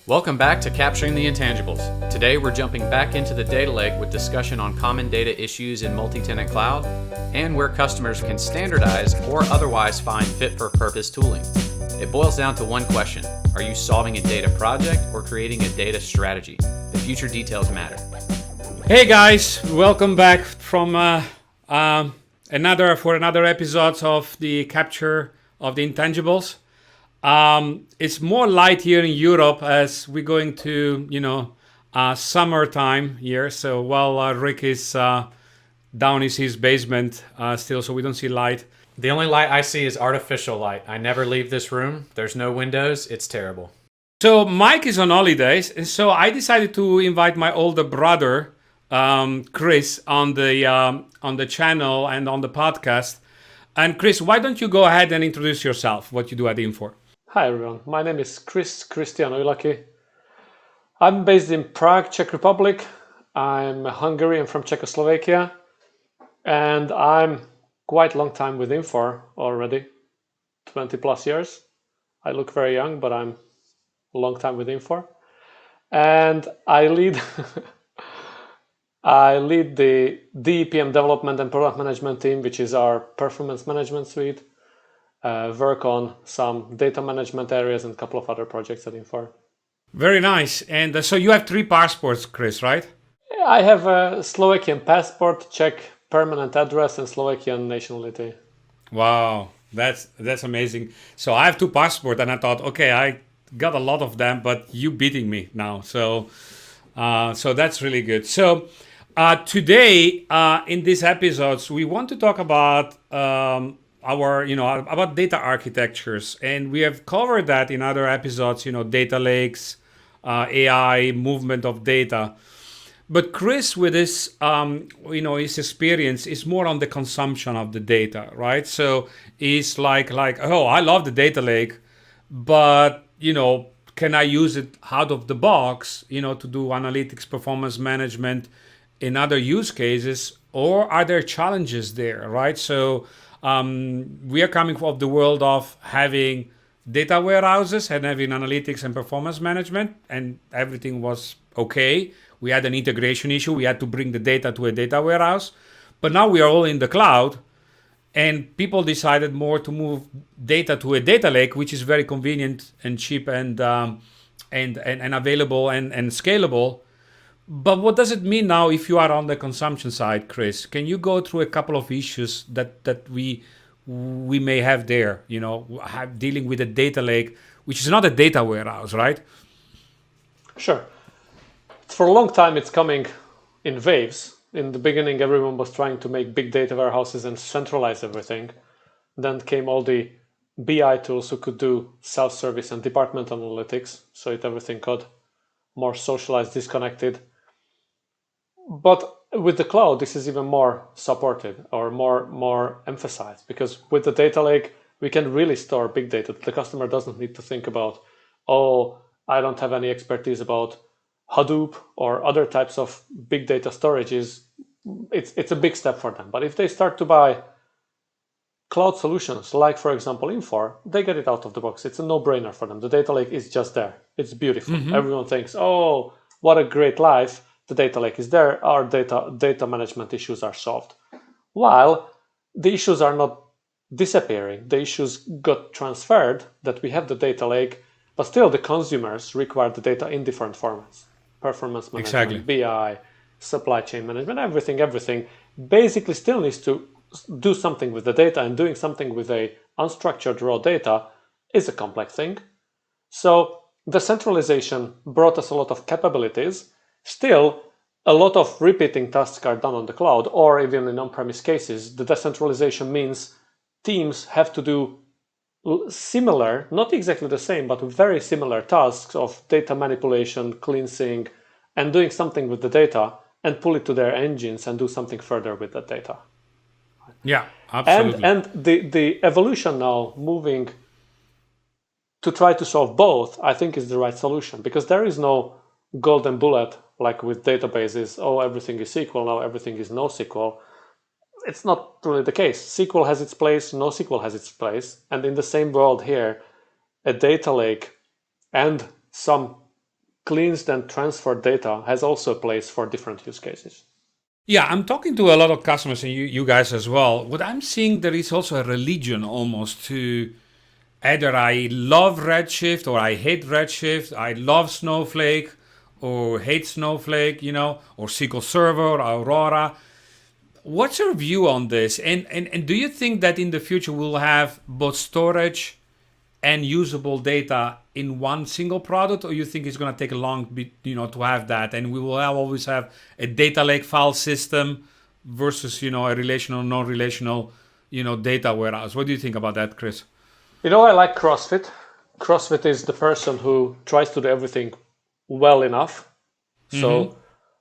Welcome back to Capturing the Intangibles. Today we're jumping back into the data lake with discussion on common data issues in multi-tenant cloud and where customers can standardize or otherwise find fit-for-purpose tooling. It boils down to one question: are you solving a data project or creating a data strategy? The future details matter. Hey guys, welcome back from another episode of the Capture of the Intangibles. It's more light here in Europe as we're going to, summertime here. So while Rick is down in his basement still, so we don't see light. The only light I see is artificial light. I never leave this room. There's no windows. It's terrible. So Mike is on holidays, and so I decided to invite my older brother, Chris, on the channel and on the podcast. And Chris, why don't you go ahead and introduce yourself, what you do at Infor? Hi everyone, my name is Christian Ojlaki. I'm based in Prague, Czech Republic. I'm Hungarian from Czechoslovakia, and I'm quite long time with Infor already, 20 plus years. I look very young, but I'm a long time with Infor. And I lead I lead the DEPM development and product management team, which is our performance management suite. Work on some data management areas and a couple of other projects at Infor. Very nice. And so you have 3 passports, Chris, right? I have a Slovakian passport, Czech permanent address, and Slovakian nationality. Wow, that's amazing. So I have 2 passports, and I thought, okay, I got a lot of them, but you beating me now. So that's really good. So today in these episodes, we want to talk about about data architectures, and we have covered that in other episodes, data lakes, AI, movement of data. But Chris, with his his experience, is more on the consumption of the data, right? So he's like, oh, I love the data lake, but can I use it out of the box, to do analytics, performance management in other use cases, or are there challenges there, right? So we are coming from the world of having data warehouses and having analytics and performance management, and everything was okay. We had an integration issue. We had to bring the data to a data warehouse. But now we are all in the cloud, and people decided more to move data to a data lake, which is very convenient and cheap and available and scalable. But what does it mean now if you are on the consumption side, Chris? Can you go through a couple of issues that we may have there, dealing with a data lake, which is not a data warehouse, right? Sure. For a long time, it's coming in waves. In the beginning, everyone was trying to make big data warehouses and centralize everything. Then came all the BI tools who could do self-service and departmental analytics, so everything got more socialized, disconnected. But with the cloud, this is even more supported or more emphasized, because with the data lake, we can really store big data. The customer doesn't need to think about, oh, I don't have any expertise about Hadoop or other types of big data storages. It's a big step for them. But if they start to buy cloud solutions, like for example Infor, they get it out of the box. It's a no-brainer for them. The data lake is just there. It's beautiful. Mm-hmm. Everyone thinks, oh, what a great life. The data lake is there. Our data management issues are solved. While the issues are not disappearing, the issues got transferred, that we have the data lake, but still the consumers require the data in different formats. Performance management, exactly. BI, supply chain management, everything basically still needs to do something with the data, and doing something with a unstructured raw data is a complex thing. So the centralization brought us a lot of capabilities. Still, a lot of repeating tasks are done on the cloud, or even in on-premise cases. The decentralization means teams have to do similar, not exactly the same, but very similar tasks of data manipulation, cleansing, and doing something with the data, and pull it to their engines and do something further with that data. Yeah, absolutely. And the evolution now moving to try to solve both, I think, is the right solution, because there is no golden bullet like with databases. Oh, everything is SQL, now everything is NoSQL. It's not really the case. SQL has its place, NoSQL has its place. And in the same world here, a data lake and some cleansed and transferred data has also a place for different use cases. Yeah, I'm talking to a lot of customers and you guys as well. What I'm seeing, there is also a religion almost to either I love Redshift or I hate Redshift, I love Snowflake or hate Snowflake, or SQL Server or Aurora. What's your view on this? And do you think that in the future we'll have both storage and usable data in one single product, or you think it's going to take a long bit, to have that, and we will always have a data lake file system versus, a relational, non-relational, data warehouse? What do you think about that, Chris? I like CrossFit. CrossFit is the person who tries to do everything well enough. So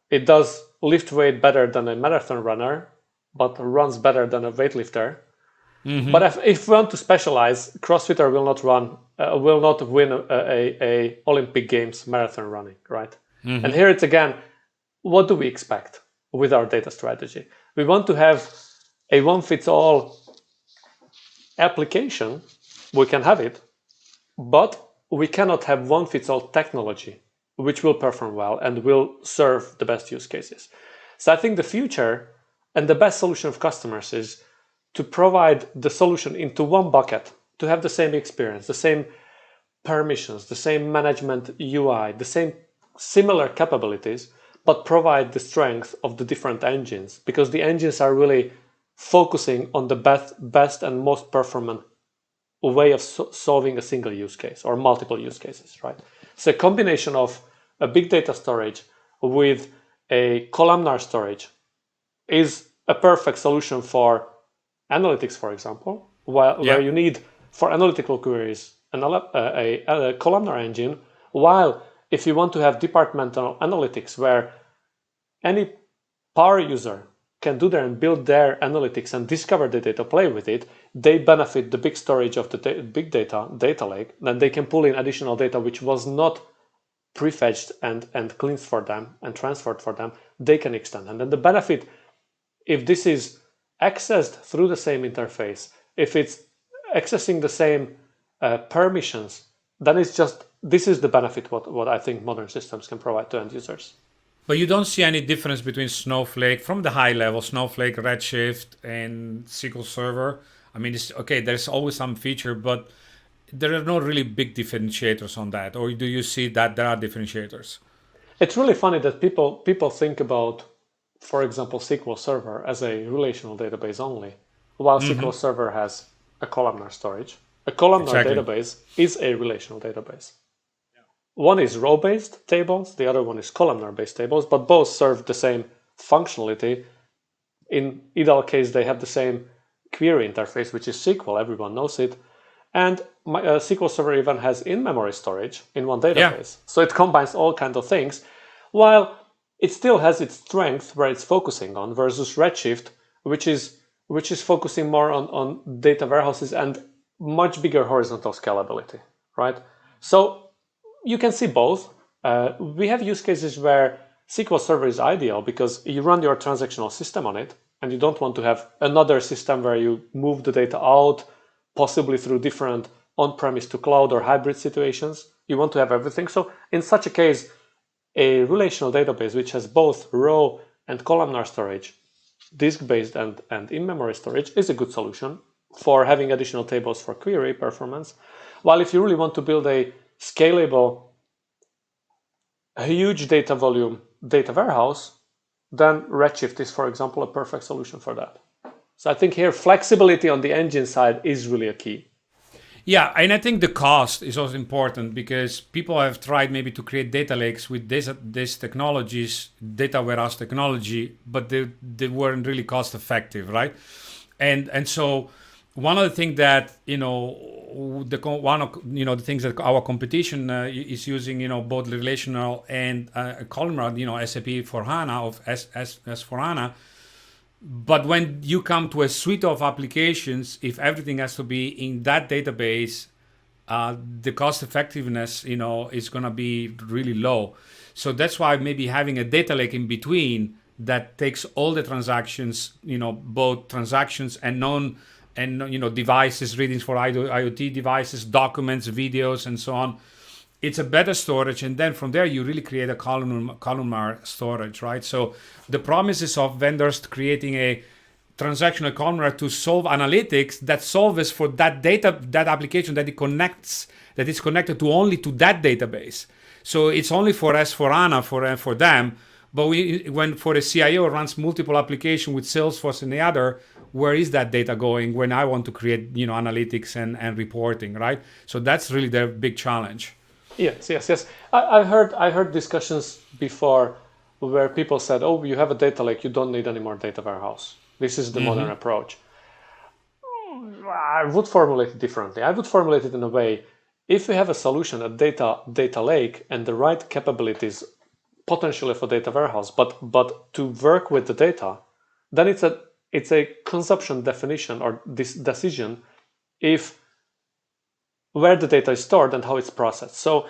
it does lift weight better than a marathon runner, but runs better than a weightlifter. But if we want to specialize, CrossFitter will not win a Olympic Games marathon running, right? And here it's again, what do we expect with our data strategy? We want to have a one-fits-all application. We can have it, but we cannot have one-fits-all technology, which will perform well and will serve the best use cases. So I think the future and the best solution of customers is to provide the solution into one bucket, to have the same experience, the same permissions, the same management UI, the same similar capabilities, but provide the strength of the different engines, because the engines are really focusing on the best and most performant way of solving a single use case or multiple use cases, right? So a combination of a big data storage with a columnar storage is a perfect solution for analytics, for example, where you need for analytical queries a columnar engine, while if you want to have departmental analytics where any power user can do there and build their analytics and discover the data, play with it, they benefit the big storage of the big data lake, then they can pull in additional data which was not prefetched and cleansed for them and transferred for them, they can extend. And then the benefit, if this is accessed through the same interface, if it's accessing the same permissions, then this is the benefit what I think modern systems can provide to end users. But you don't see any difference between Snowflake from the high level, Snowflake, Redshift, and SQL Server. I mean, there's always some feature, but there are no really big differentiators on that. Or do you see that there are differentiators? It's really funny that people think about, for example, SQL Server as a relational database only, while SQL Server has a columnar storage. A columnar database is a relational database. One is row-based tables, the other one is columnar-based tables, but both serve the same functionality. In either case, they have the same query interface, which is SQL, everyone knows it. And SQL Server even has in-memory storage in one database. Yeah. So it combines all kinds of things, while it still has its strength where it's focusing on, versus Redshift, which is focusing more on data warehouses and much bigger horizontal scalability, right? So you can see both. We have use cases where SQL Server is ideal because you run your transactional system on it, and you don't want to have another system where you move the data out, possibly through different on-premise to cloud or hybrid situations. You want to have everything. So in such a case, a relational database which has both row and columnar storage, disk-based and in-memory storage, is a good solution for having additional tables for query performance. While if you really want to build a scalable, huge data volume data warehouse, then Redshift is, for example, a perfect solution for that. So I think here flexibility on the engine side is really a key. Yeah, and I think the cost is also important because people have tried maybe to create data lakes with these technologies, data warehouse technology, but they weren't really cost effective, right? And so one of the things that the things that our competition is using, both relational and columnar, SAP for HANA of S for HANA. But when you come to a suite of applications, if everything has to be in that database, the cost effectiveness, is going to be really low. So that's why maybe having a data lake in between that takes all the transactions, both transactions and devices, readings for IoT devices, documents, videos, and so on, it's a better storage, and then from there you really create a columnar storage, right? So the promises of vendors creating a transactional columnar to solve analytics that solves for that data, that application that is connected to only to that database. So it's only for S/4HANA for them. But when for a CIO runs multiple applications with Salesforce and the other, where is that data going when I want to create analytics and reporting, right? So that's really the big challenge. Yes. I heard discussions before where people said, "Oh, you have a data lake, you don't need any more data warehouse. This is the modern approach." I would formulate it differently. I would formulate it in a way: if you have a solution, a data lake, and the right capabilities, potentially for data warehouse, but to work with the data, then it's a consumption definition or this decision if where the data is stored and how it's processed. So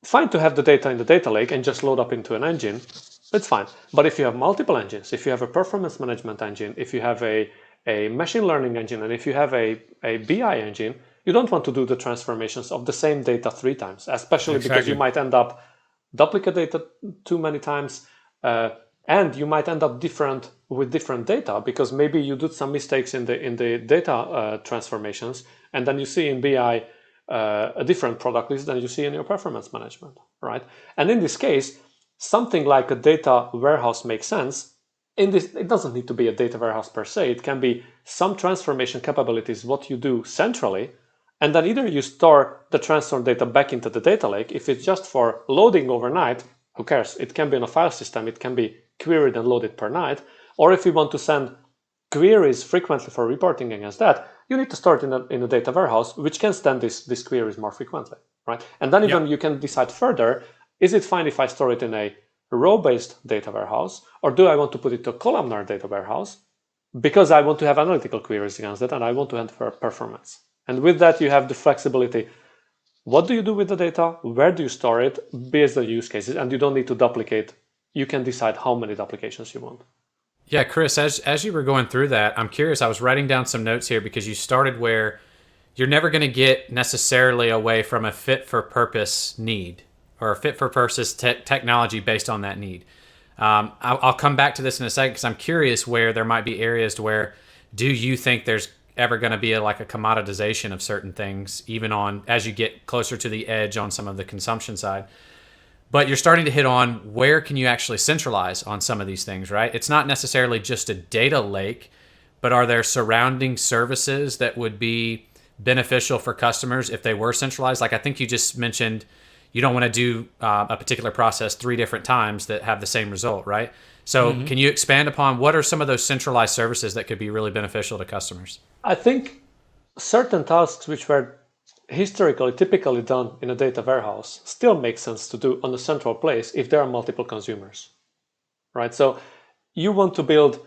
fine to have the data in the data lake and just load up into an engine, it's fine. But if you have multiple engines, if you have a performance management engine, if you have a machine learning engine, and if you have a BI engine, you don't want to do the transformations of the same data 3 times, especially because you might end up duplicate data too many times, and you might end up with different data because maybe you did some mistakes in the data transformations, and then you see in BI a different product list than you see in your performance management, right? And in this case, something like a data warehouse makes sense. It doesn't need to be a data warehouse per se. It can be some transformation capabilities, what you do centrally, and then either you store the transformed data back into the data lake. If it's just for loading overnight, who cares? It can be in a file system. It can be queried and loaded per night. Or if you want to send queries frequently for reporting against that, you need to store it in a data warehouse, which can stand these queries more frequently, right? And then even you can decide further, is it fine if I store it in a row-based data warehouse, or do I want to put it to a columnar data warehouse because I want to have analytical queries against it and I want to enter performance. And with that, you have the flexibility. What do you do with the data? Where do you store it based on use cases? And you don't need to duplicate. You can decide how many duplications you want. Yeah, Chris, as you were going through that, I'm curious. I was writing down some notes here because you started where you're never going to get necessarily away from a fit for purpose need or a fit for purpose technology based on that need. I'll come back to this in a second because I'm curious where there might be areas to where do you think there's ever going to be a commoditization of certain things, even on as you get closer to the edge on some of the consumption side. But you're starting to hit on where can you actually centralize on some of these things, right? It's not necessarily just a data lake, but are there surrounding services that would be beneficial for customers if they were centralized? Like I think you just mentioned, you don't want to do a particular process 3 different times that have the same result, right? So can you expand upon what are some of those centralized services that could be really beneficial to customers? I think certain tasks which were typically done in a data warehouse still make sense to do on a central place if there are multiple consumers, right? So you want to build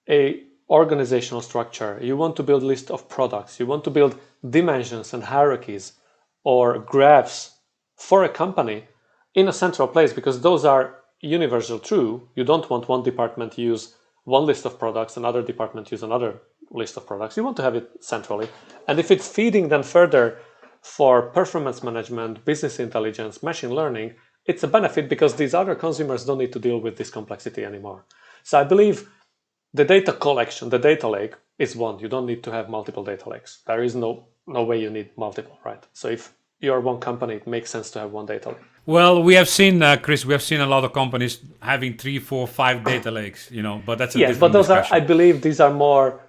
a organizational structure, you want to build a list of products, you want to build dimensions and hierarchies or graphs for a company in a central place because those are universal true. You don't want one department to use one list of products, another department use another list of products. You want to have it centrally. And if it's feeding then further for performance management, business intelligence, machine learning, it's a benefit because these other consumers don't need to deal with this complexity anymore. So I believe the data collection, the data lake is one. You don't need to have multiple data lakes. There is no way you need multiple, right? So if you're one company, it makes sense to have one data lake. Well, we have seen, Chris, we have seen a lot of companies having 3, 4, 5 data lakes, but that's a different but those discussion. I believe these are more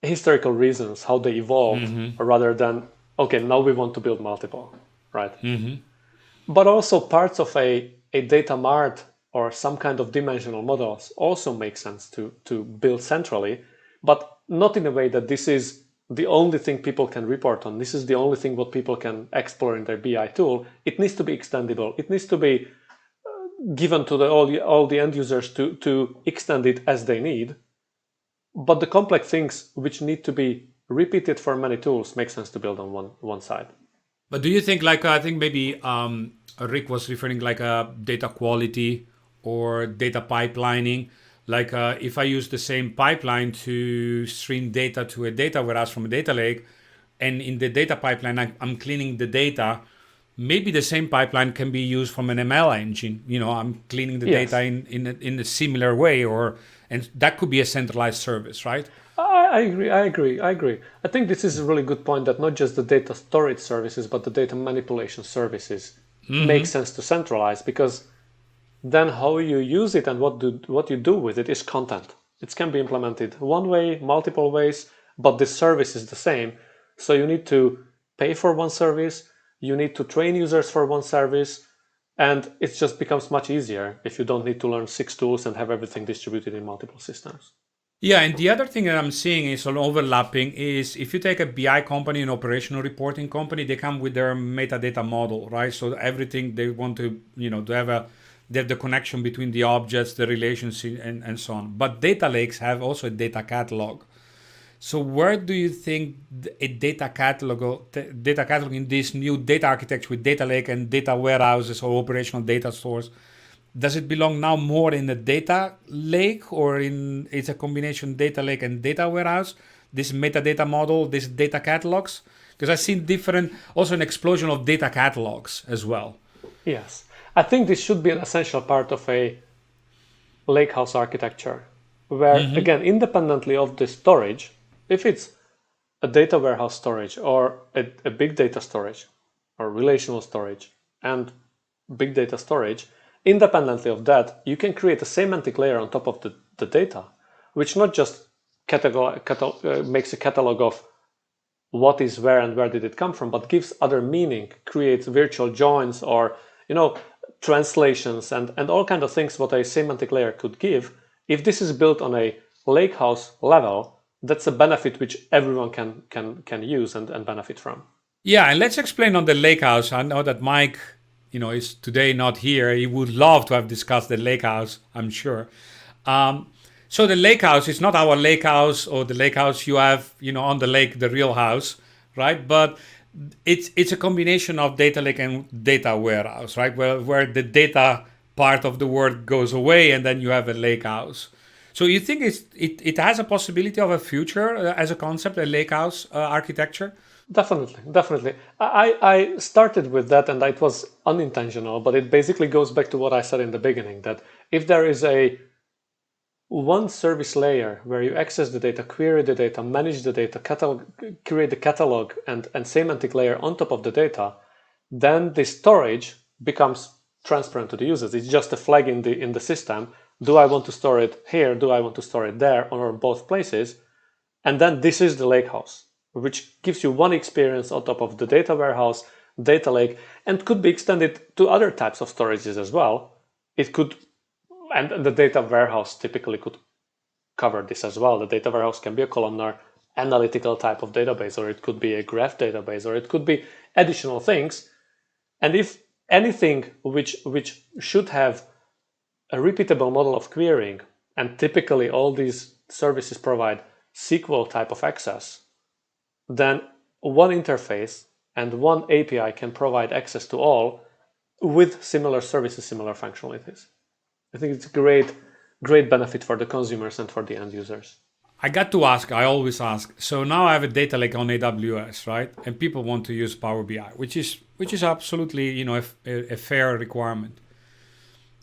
historical reasons, how they evolved, rather than, okay, now we want to build multiple, right? But also parts of a data mart or some kind of dimensional models also make sense to build centrally, but not in a way that this is the only thing people can report on. This is the only thing what people can explore in their BI tool. It needs to be extendable. It needs to be given to all the end users to extend it as they need. But the complex things which need to be repeated for many tools make sense to build on one side. But do you think, I think maybe Rick was referring data quality or data pipelining? If I use the same pipeline to stream data to a data warehouse from a data lake, and in the data pipeline, I'm cleaning the data, maybe the same pipeline can be used from an ML engine. I'm cleaning the Yes. data in a similar way, and that could be a centralized service, right? I agree. I think this is a really good point that not just the data storage services, but the data manipulation services make sense to centralize, because then how you use it and what you do with it is content. It can be implemented one way, multiple ways, but the service is the same. So you need to pay for one service, you need to train users for one service, and it just becomes much easier if you don't need to learn 6 tools and have everything distributed in multiple systems. Yeah, and the other thing that I'm seeing is on overlapping is if you take a BI company, an operational reporting company, they come with their metadata model, right? So everything they want to, they have the connection between the objects, the relations, and so on. But data lakes have also a data catalog. So where do you think a data catalog in this new data architecture with data lake and data warehouses or operational data stores, does it belong now more in the data lake, or it's a combination data lake and data warehouse, this metadata model, these data catalogs? Because I've seen also an explosion of data catalogs as well. Yes, I think this should be an essential part of a lakehouse architecture, where again, independently of the storage, if it's a data warehouse storage or a big data storage or relational storage and big data storage, independently of that, you can create a semantic layer on top of the data, which not just makes a catalog of what is where and where did it come from, but gives other meaning, creates virtual joins or translations and all kinds of things what a semantic layer could give. If this is built on a lakehouse level, that's a benefit which everyone can use and benefit from. Yeah, and let's explain on the lakehouse. I know that Mike, is today not here. He would love to have discussed the lakehouse, I'm sure. So the lakehouse is not our lakehouse or the lakehouse you have, on the lake, the real house, right? But it's a combination of data lake and data warehouse, right? Where the data part of the word goes away and then you have a lakehouse. So you think it has a possibility of a future as a concept, a lakehouse architecture? Definitely. I started with that and it was unintentional, but it basically goes back to what I said in the beginning, that if there is a one service layer where you access the data, query the data, manage the data, create the catalog and semantic layer on top of the data, then the storage becomes transparent to the users. It's just a flag in the system. Do I want to store it here? Do I want to store it there, or both places? And then this is the lakehouse, which gives you one experience on top of the data warehouse, data lake, and could be extended to other types of storages as well. It could, and the data warehouse typically could cover this as well. The data warehouse can be a columnar analytical type of database, or it could be a graph database, or it could be additional things. And if anything which should have a repeatable model of querying, and typically all these services provide SQL type of access, then one interface and one API can provide access to all with similar services, similar functionalities. I think it's a great benefit for the consumers and for the end users. I always ask, so now I have a data lake on AWS, right? And people want to use Power BI, which is absolutely, a fair requirement.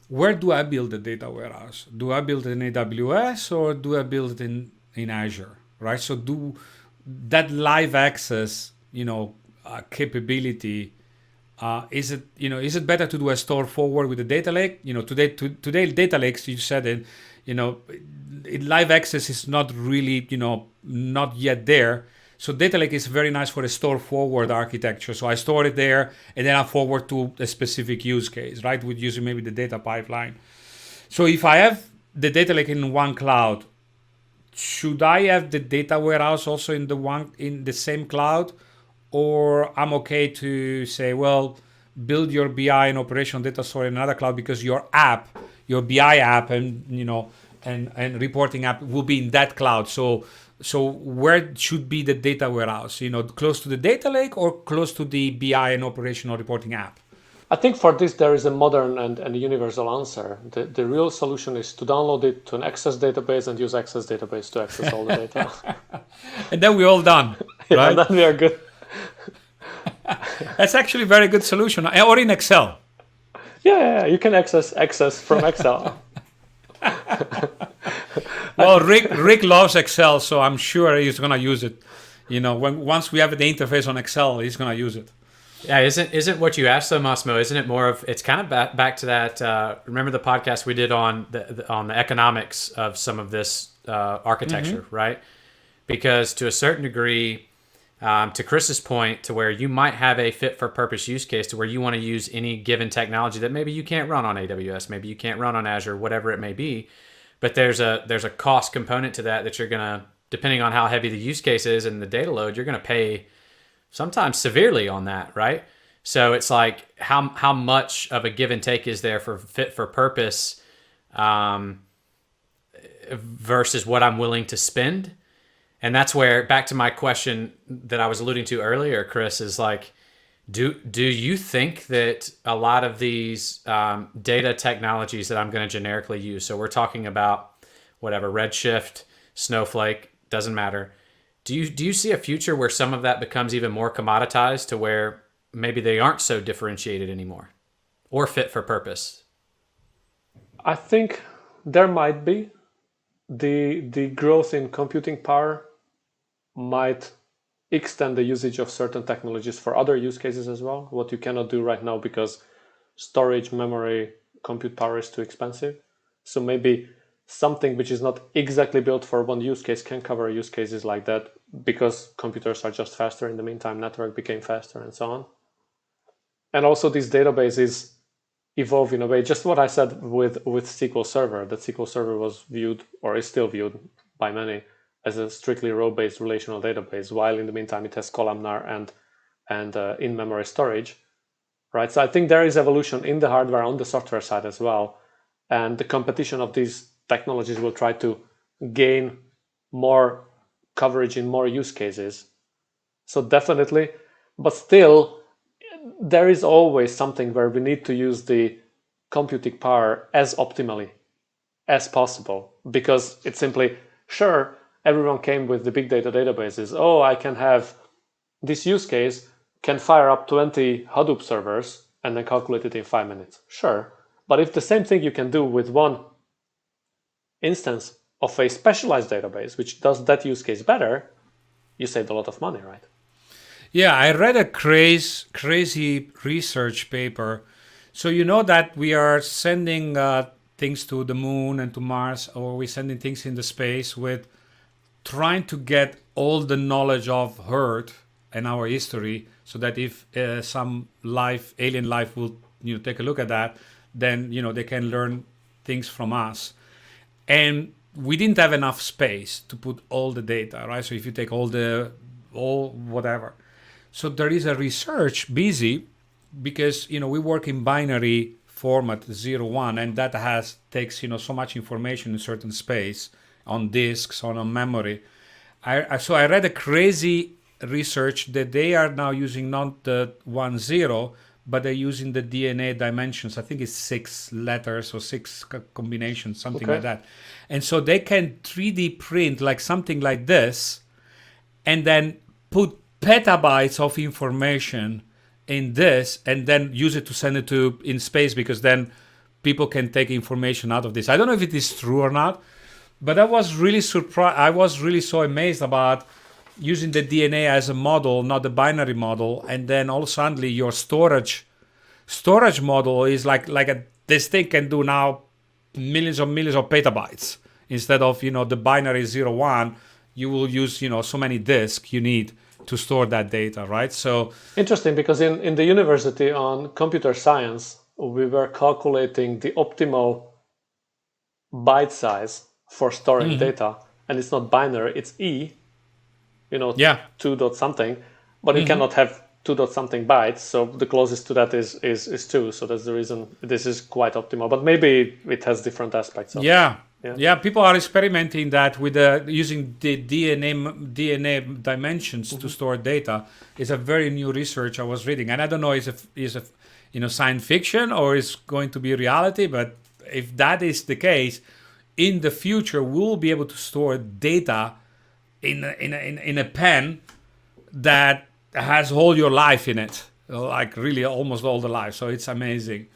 Where do I build the data warehouse? Do I build it in AWS or do I build it in Azure, right? So do that live access, capability, is it better to do a store forward with the data lake? Today data lakes, you said it, live access is not really, not yet there. So data lake is very nice for a store forward architecture. So I store it there and then I forward to a specific use case, right? With using maybe the data pipeline. So if I have the data lake in one cloud, should I have the data warehouse also in the same cloud? Or I'm okay to say, well, build your BI and operational data store in another cloud because your BI app and reporting app will be in that cloud. So where should be the data warehouse? Close to the data lake or close to the BI and operational reporting app? I think for this there is a modern and universal answer. The real solution is to download it to an Access database and use Access database to access all the data. And then we're all done, right? And then we are good. That's actually a very good solution. Or in Excel. Yeah, you can access from Excel. Well, Rick loves Excel, so I'm sure he's gonna use it. Once we have the interface on Excel, he's gonna use it. Yeah, isn't what you asked though, Massimo? Isn't it more of it's kind of back to that? Remember the podcast we did on the economics of some of this architecture, right? Because to a certain degree, to Chris's point, to where you might have a fit for purpose use case to where you want to use any given technology that maybe you can't run on AWS, maybe you can't run on Azure, whatever it may be, but there's a cost component to that you're gonna, depending on how heavy the use case is and the data load, you're gonna pay sometimes severely on that, right? So it's like how much of a give and take is there for fit for purpose versus what I'm willing to spend. And that's where, back to my question that I was alluding to earlier, Chris, is like, do you think that a lot of these data technologies that I'm going to generically use, so we're talking about whatever, Redshift, Snowflake, doesn't matter. Do you see a future where some of that becomes even more commoditized to where maybe they aren't so differentiated anymore or fit for purpose? I think there might be. The growth in computing power might extend the usage of certain technologies for other use cases as well, what you cannot do right now because storage, memory, compute power is too expensive. So maybe something which is not exactly built for one use case can cover use cases like that because computers are just faster. In the meantime, network became faster and so on. And also these databases evolve in a way, just what I said with SQL Server, that SQL Server was viewed or is still viewed by many as a strictly row-based relational database, while in the meantime it has columnar and in-memory storage, right? So I think there is evolution in the hardware on the software side as well. And the competition of these technologies will try to gain more coverage in more use cases. So definitely, but still, there is always something where we need to use the computing power as optimally as possible, because it's simply, sure, everyone came with the big data databases. Oh, I can have this use case, can fire up 20 Hadoop servers and then calculate it in 5 minutes. Sure, but if the same thing you can do with one instance of a specialized database, which does that use case better, you saved a lot of money, right? Yeah, I read a crazy research paper. So you know that we are sending things to the moon and to Mars, or we're sending things into space with trying to get all the knowledge of Earth and our history, so that if some alien life will take a look at that, then they can learn things from us. And we didn't have enough space to put all the data, right? So if you take all whatever. So there is a research busy because we work in binary format 0-1, and that takes so much information in certain space on disks, on memory. So I read a crazy research that they are now using not the 1-0, but they're using the DNA dimensions. I think it's 6 letters or 6 combinations, something like that. And so they can 3D print like something like this, and then put petabytes of information in this, and then use it to send it to in space, because then people can take information out of this. I don't know if it is true or not, but I was really surprised. I was really so amazed about using the DNA as a model, not the binary model, and then all suddenly your storage model is like this thing can do now millions of petabytes instead of the binary 0-1. You will use so many disks you need to store that data, right? So interesting, because in the university on computer science, we were calculating the optimal byte size for storing data, and it's not binary, it's E, 2 dot something, but you cannot have 2 dot something bytes, so the closest to that is 2, so that's the reason this is quite optimal, but maybe it has different aspects of yeah, people are experimenting that with using the DNA dimensions to store data. Is a very new research I was reading, and I don't know is science fiction or is going to be reality. But if that is the case, in the future we'll be able to store data in a pen that has all your life in it, like really almost all the life. So it's amazing.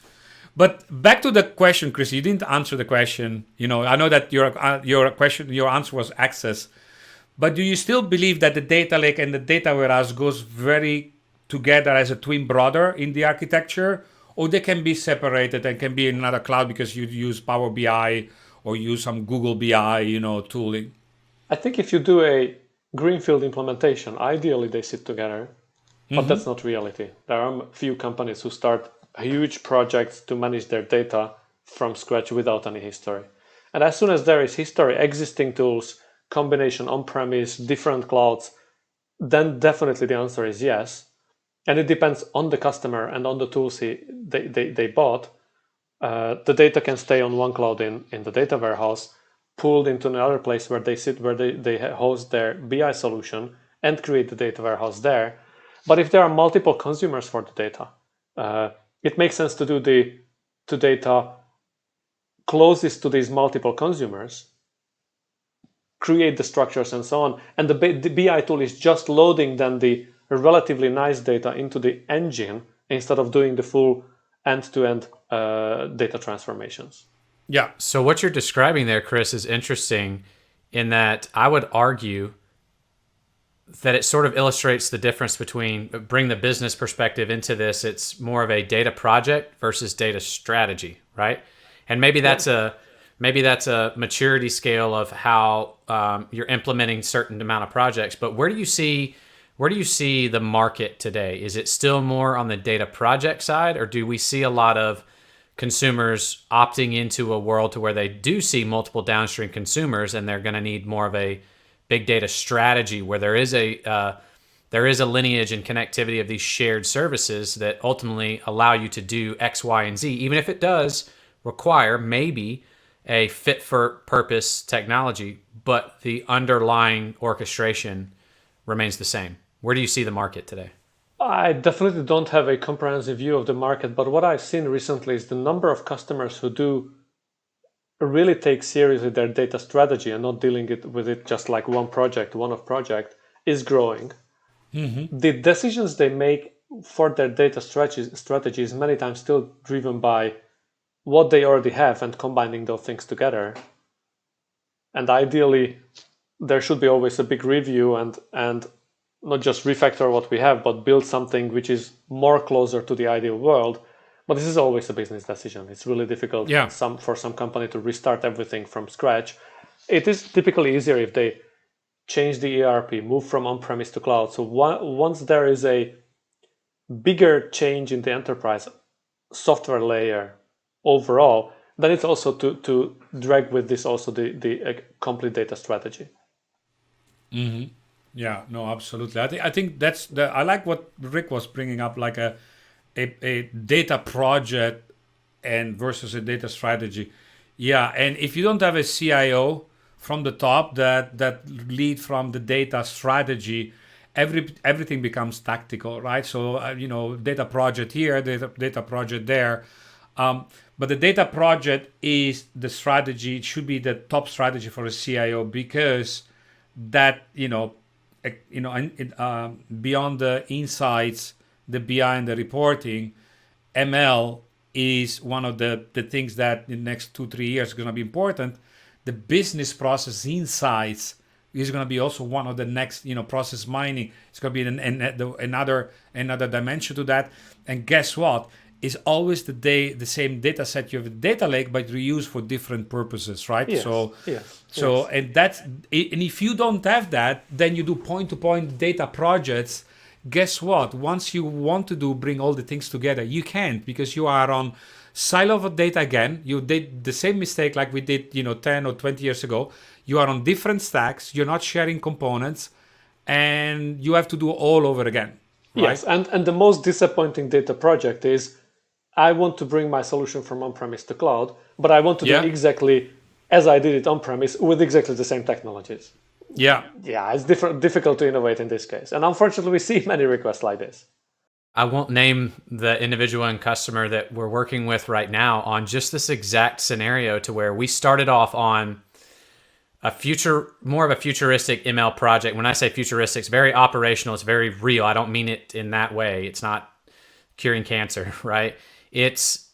But back to the question, Chris, you didn't answer the question. I know that your answer was access, but do you still believe that the data lake and the data warehouse goes very together as a twin brother in the architecture, or they can be separated and can be in another cloud because you use Power BI or use some Google BI, tooling? I think if you do a greenfield implementation, ideally they sit together, but that's not reality. There are a few companies who start huge projects to manage their data from scratch without any history. And as soon as there is history, existing tools, combination on-premise, different clouds, then definitely the answer is yes. And it depends on the customer and on the tools they bought. The data can stay on one cloud in the data warehouse, pulled into another place where they sit, where they host their BI solution and create the data warehouse there. But if there are multiple consumers for the data, it makes sense to do the data closest to these multiple consumers, create the structures and so on. And the BI tool is just loading then the relatively nice data into the engine instead of doing the full end-to-end data transformations. Yeah. So what you're describing there, Chris, is interesting in that I would argue that it sort of illustrates the difference between, bring the business perspective into this, it's more of a data project versus data strategy, right? And maybe that's a maturity scale of how you're implementing certain amount of projects. But where do you see the market today? Is it still more on the data project side, or do we see a lot of consumers opting into a world to where they do see multiple downstream consumers and they're going to need more of a big data strategy where there is a lineage and connectivity of these shared services that ultimately allow you to do X, Y, and Z, even if it does require maybe a fit for purpose technology, but the underlying orchestration remains the same. Where do you see the market today? I definitely don't have a comprehensive view of the market, but what I've seen recently is the number of customers who do really take seriously their data strategy and not dealing with it just like one off project is growing. The decisions they make for their data strategy is many times still driven by what they already have and combining those things together. And ideally, there should be always a big review and not just refactor what we have, but build something which is more closer to the ideal world. But this is always a business decision. It's really difficult for some company to restart everything from scratch. It is typically easier if they change the ERP, move from on-premise to cloud. So once there is a bigger change in the enterprise software layer overall, then it's also to drag with this also the complete data strategy. Yeah, no, absolutely. I think I like what Rick was bringing up, like a data project and versus a data strategy. Yeah, and if you don't have a CIO from the top that lead from the data strategy, everything becomes tactical, right? So data project here, data project there. But the data project is the strategy. It should be the top strategy for a CIO because that beyond the insights, the BI and the reporting, ML is one of the things that in the next 2-3 years is going to be important. The business process insights is going to be also one of the next, process mining. It's going to be another dimension to that. And guess what? It's always the same data set. You have a data lake, but reused for different purposes, right? Yes. So and that's, and if you don't have that, then you do point-to-point data projects. Guess what? Once you want to bring all the things together, you can't, because you are on silo of data again. You did the same mistake like we did, 10 or 20 years ago. You are on different stacks. You're not sharing components, and you have to do all over again. Right? Yes, and the most disappointing data project is I want to bring my solution from on-premise to cloud, but I want to do exactly as I did it on-premise with exactly the same technologies. Yeah, it's difficult to innovate in this case. And unfortunately, we see many requests like this. I won't name the individual and customer that we're working with right now on just this exact scenario, to where we started off on more of a futuristic ML project. When I say futuristic, it's very operational. It's very real. I don't mean it in that way. It's not curing cancer, right? It's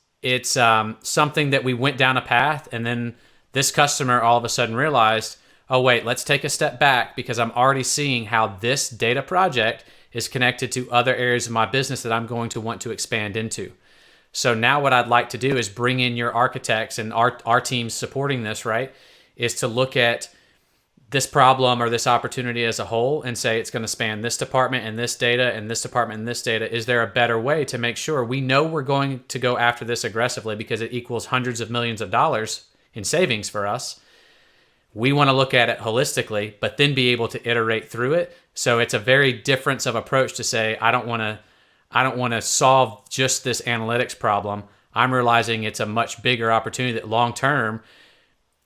something that we went down a path, and then this customer all of a sudden realized, oh wait, let's take a step back because I'm already seeing how this data project is connected to other areas of my business that I'm going to want to expand into. So now what I'd like to do is bring in your architects and our teams supporting this, right? Is to look at this problem or this opportunity as a whole and say it's going to span this department and this data and this department and this data. Is there a better way to make sure we know we're going to go after this aggressively because it equals hundreds of millions of dollars in savings for us? We want to look at it holistically, but then be able to iterate through it. So it's a very difference of approach to say, I don't want to solve just this analytics problem. I'm realizing it's a much bigger opportunity that long term,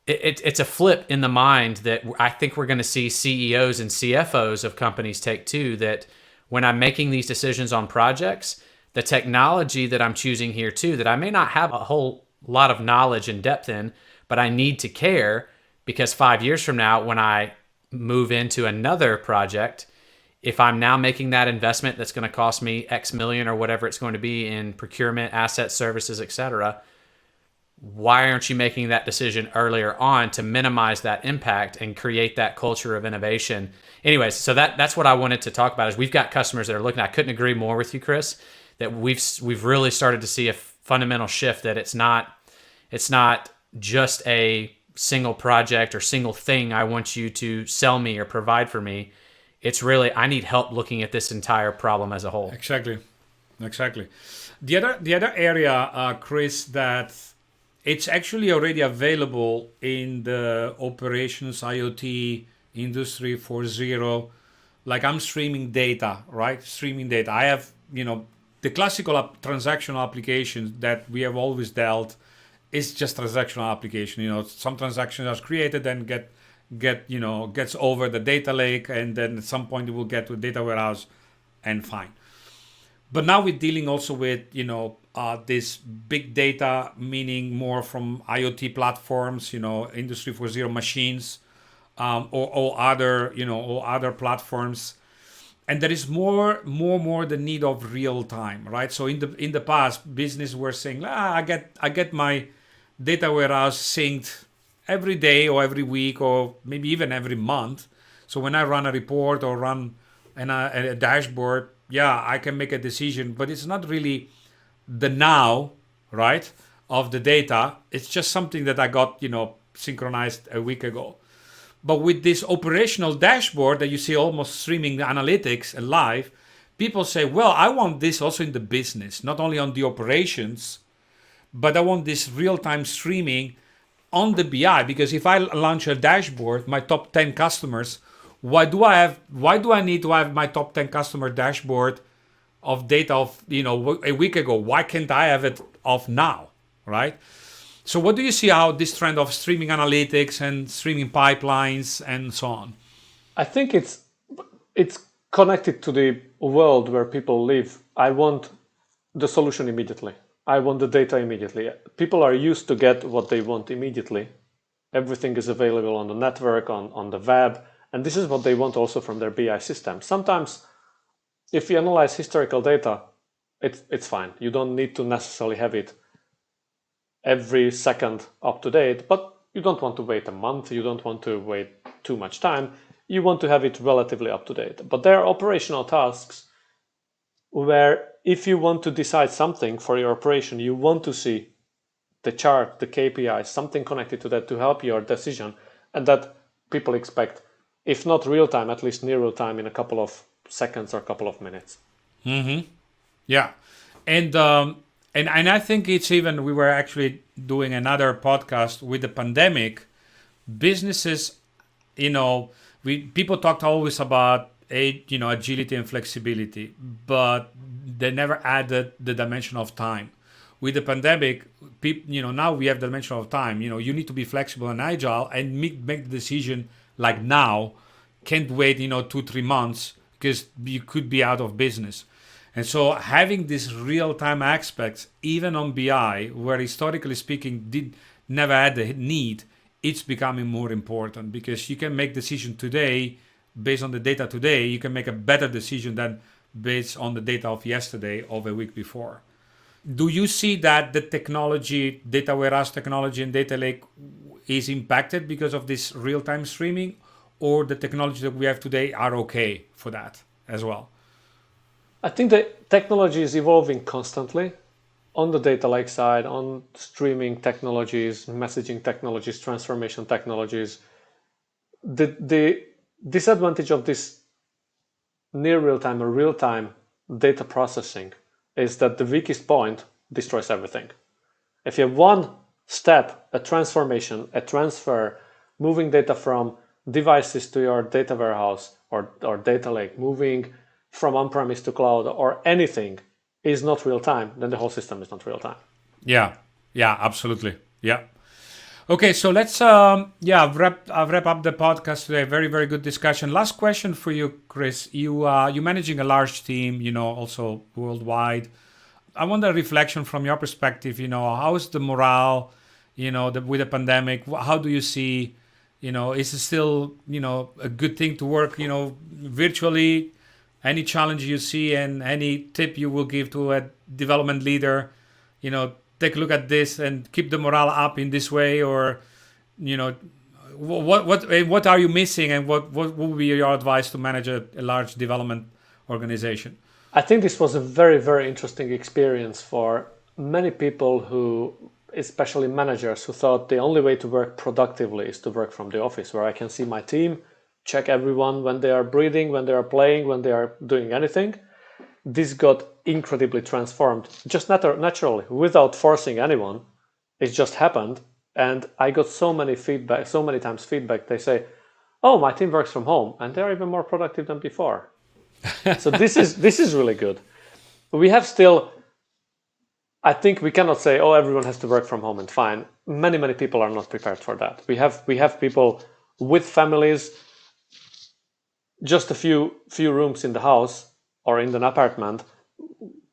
it's a flip in the mind that I think we're going to see CEOs and CFOs of companies take too, that when I'm making these decisions on projects, the technology that I'm choosing here too, that I may not have a whole lot of knowledge and depth in, but I need to care because 5 years from now, when I move into another project, if I'm now making that investment that's going to cost me X million or whatever it's going to be in procurement, assets, services, etc., why aren't you making that decision earlier on to minimize that impact and create that culture of innovation? Anyways, so that's what I wanted to talk about is we've got customers that are looking. I couldn't agree more with you, Chris, that we've really started to see a fundamental shift that it's not just a single project or single thing I want you to sell me or provide for me. It's really, I need help looking at this entire problem as a whole. Exactly. The other area, Chris, that it's actually already available in the operations IoT industry 4.0. Like I'm streaming data, right? Streaming data. I have, the classical transactional applications that we have always dealt is just transactional application. Some transactions are created and gets over the data lake, and then at some point it will get to a data warehouse, and fine. But now we're dealing also with this big data, meaning more from IoT platforms, Industry 4.0 machines, or other platforms, and there is more the need of real time, right? So in the past, business were saying, I get my data warehouse synced every day or every week or maybe even every month. So when I run a report or run a dashboard, I can make a decision, but it's not really the now, right, of the data. It's just something that I got, synchronized a week ago. But with this operational dashboard that you see almost streaming the analytics live, people say, well, I want this also in the business, not only on the operations, but I want this real-time streaming on the BI, because if I launch a dashboard, my top 10 customers, why do I need to have my top 10 customer dashboard of data of a week ago? Why can't I have it of now, right? So what do you see how this trend of streaming analytics and streaming pipelines and so on? I think it's connected to the world where people live. I want the solution immediately. I want the data immediately. People are used to get what they want immediately. Everything is available on the network, on the web, and this is what they want also from their BI system. Sometimes, if you analyze historical data, it's fine. You don't need to necessarily have it every second up to date, but you don't want to wait a month. You don't want to wait too much time. You want to have it relatively up to date. But there are operational tasks where if you want to decide something for your operation, you want to see the chart, the KPIs, something connected to that to help your decision, and that people expect, if not real time, at least near real time in a couple of seconds or a couple of minutes. Mm-hmm. Yeah. And I think it's even, we were actually doing another podcast with the pandemic. Businesses, people talked always about agility and flexibility, but they never added the dimension of time. With the pandemic, people, now we have the dimension of time. You need to be flexible and agile and make the decision like now. Can't wait, 2-3 months because you could be out of business. And so having this real-time aspects, even on BI, where historically speaking never had the need, it's becoming more important, because you can make decision today based on the data today. You can make a better decision than based on the data of yesterday, of a week before. Do you see that the technology, data warehouse technology and data lake, is impacted because of this real-time streaming, or the technology that we have today are okay for that as well? I think the technology is evolving constantly on the data lake side, on streaming technologies, messaging technologies, transformation technologies. The disadvantage of this near real-time or real-time data processing is that the weakest point destroys everything. If you have one step, a transformation, a transfer, moving data from devices to your data warehouse or data lake, moving from on-premise to cloud, or anything is not real time, then the whole system is not real time. Yeah, absolutely. Yeah. Okay, so let's wrap up the podcast today. Very, very good discussion. Last question for you, Chris. You're managing a large team, also worldwide. I want a reflection from your perspective. How is the morale? With the pandemic, how do you see? Is it still a good thing to work? Virtually. Any challenge you see, and any tip you will give to a development leader? Take a look at this and keep the morale up in this way, or what are you missing, and what would be your advice to manage a large development organization? I think this was a very, very interesting experience for many people who, especially managers, who thought the only way to work productively is to work from the office, where I can see my team, check everyone when they are breathing, when they are playing, when they are doing anything. This got incredibly transformed, just naturally, without forcing anyone. It just happened. And I got so many times feedback. They say, oh, my team works from home, and they're even more productive than before. So this is really good. We have still, I think we cannot say, oh, everyone has to work from home and fine. Many people are not prepared for that. We have people with families, just a few rooms in the house or in an apartment.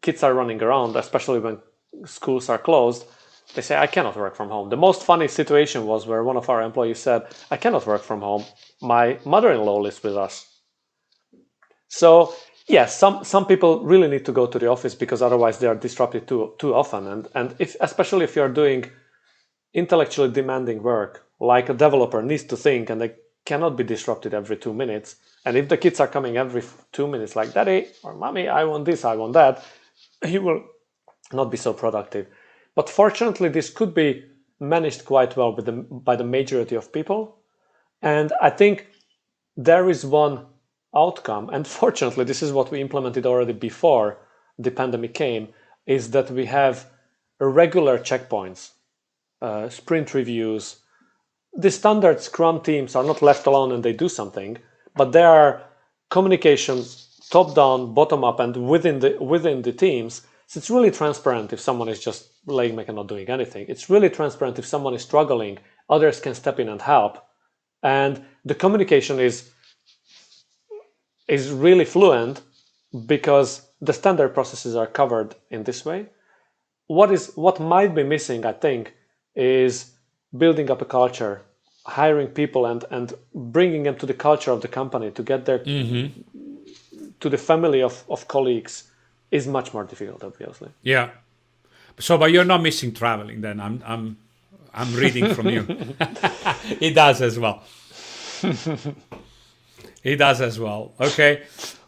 Kids are running around, especially when schools are closed. They say, I cannot work from home. The most funny situation was where one of our employees said, I cannot work from home. My mother-in-law lives with us. So yes, some people really need to go to the office, because otherwise they are disrupted too often. And especially if you're doing intellectually demanding work, like a developer needs to think, and they cannot be disrupted every 2 minutes. And if the kids are coming every 2 minutes like, Daddy or Mommy, I want this, I want that, he will not be so productive. But fortunately, this could be managed quite well by the majority of people. And I think there is one outcome, and fortunately, this is what we implemented already before the pandemic came, is that we have regular checkpoints, sprint reviews. The standard Scrum teams are not left alone and they do something, but there are communication top down, bottom up, and within the teams. So it's really transparent if someone is just laying back and not doing anything. It's really transparent if someone is struggling, others can step in and help. And the communication is really fluent, because the standard processes are covered in this way. What might be missing, I think, is building up a culture, hiring people and bringing them to the culture of the company, to get there to the family of colleagues, is much more difficult, obviously. Yeah. So, but you're not missing traveling then. I'm reading from you. It does as well. It does as well. Okay.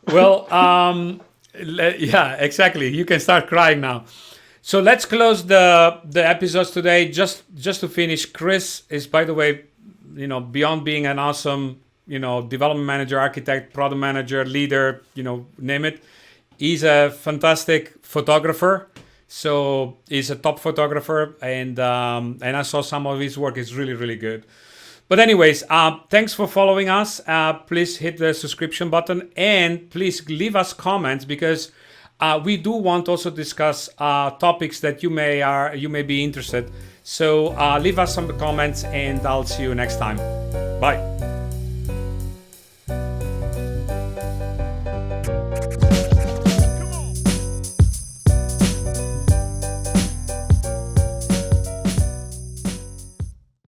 Well, yeah, exactly. You can start crying now. So let's close the episodes today. Just to finish, Chris is, by the way, beyond being an awesome, development manager, architect, product manager, leader, name it. He's a fantastic photographer. So he's a top photographer, and I saw some of his work. It's really, really good. But anyways, thanks for following us. Please hit the subscription button, and please leave us comments, because we do want also discuss topics that you may be interested. So leave us some comments, and I'll see you next time. Bye.